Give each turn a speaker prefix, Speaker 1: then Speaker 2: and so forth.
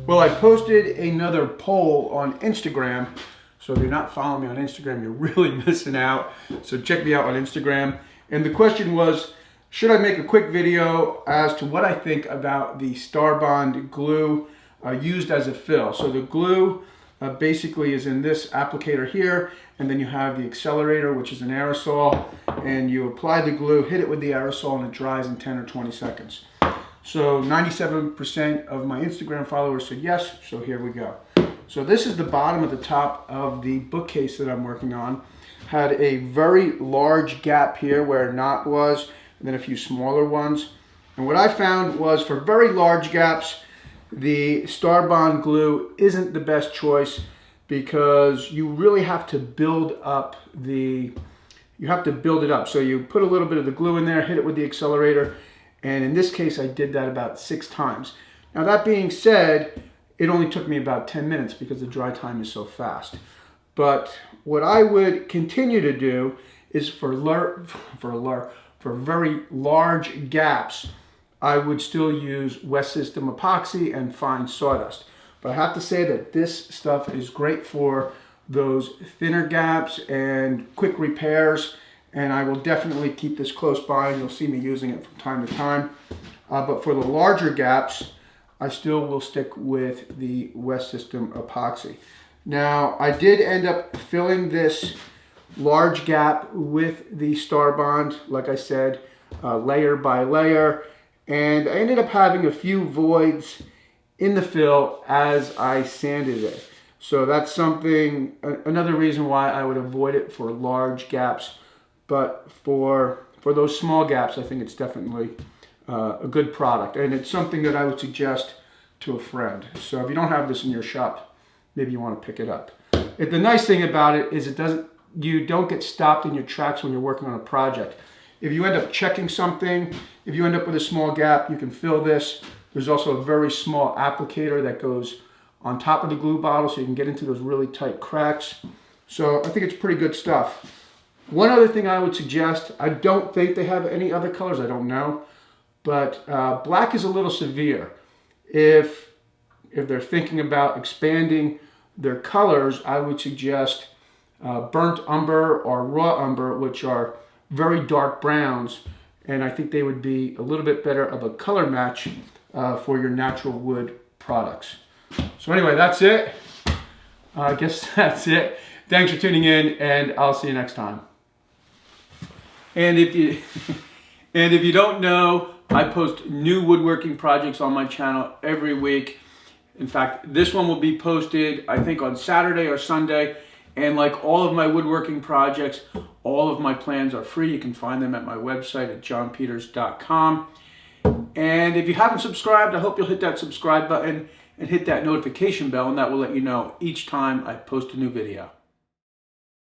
Speaker 1: Well, I posted another poll on Instagram. So if you're not following me on Instagram, you're really missing out. So check me out on Instagram. And the question was, should I make a quick video as to what I think about the Starbond glue used as a fill? So the glue basically is in this applicator here, and then you have the accelerator, which is an aerosol, and you apply the glue, hit it with the aerosol, and it dries in 10 or 20 seconds. So 97% of my Instagram followers said yes, so here we go. So this is the bottom of the top of the bookcase that I'm working on. Had a very large gap here where a knot was, and then a few smaller ones. And what I found was for very large gaps, the Starbond glue isn't the best choice because you really have to build up it up. So you put a little bit of the glue in there, hit it with the accelerator, and in this case I did that about 6 times. Now that being said, it only took me about 10 minutes because the dry time is so fast. But what I would continue to do is for very large gaps, I would still use West System epoxy and fine sawdust. But I have to say that this stuff is great for those thinner gaps and quick repairs, and I will definitely keep this close by, and you'll see me using it from time to time. But for the larger gaps, I still will stick with the West System epoxy. Now, I did end up filling this large gap with the Starbond, like I said, layer by layer, and I ended up having a few voids in the fill as I sanded it. So that's something, another reason why I would avoid it for large gaps, but for those small gaps, I think it's definitely a good product, and it's something that I would suggest to a friend. So if you don't have this in your shop, maybe you want to pick it up. The nice thing about it is you don't get stopped in your tracks when you're working on a project. If you end up checking something, if you end up with a small gap, you can fill this. There's also a very small applicator that goes on top of the glue bottle so you can get into those really tight cracks. So I think it's pretty good stuff. One other thing I would suggest, I don't think they have any other colors, I don't know, but black is a little severe. If they're thinking about expanding their colors, I would suggest burnt umber or raw umber, which are very dark browns, and I think they would be a little bit better of a color match for your natural wood products. So anyway, that's it. I guess that's it. Thanks for tuning in, and I'll see you next time. And if you don't know, I post new woodworking projects on my channel every week. In fact, this one will be posted, I think, on Saturday or Sunday. And like all of my woodworking projects, all of my plans are free. You can find them at my website at johnpeters.com. And if you haven't subscribed, I hope you'll hit that subscribe button and hit that notification bell, and that will let you know each time I post a new video.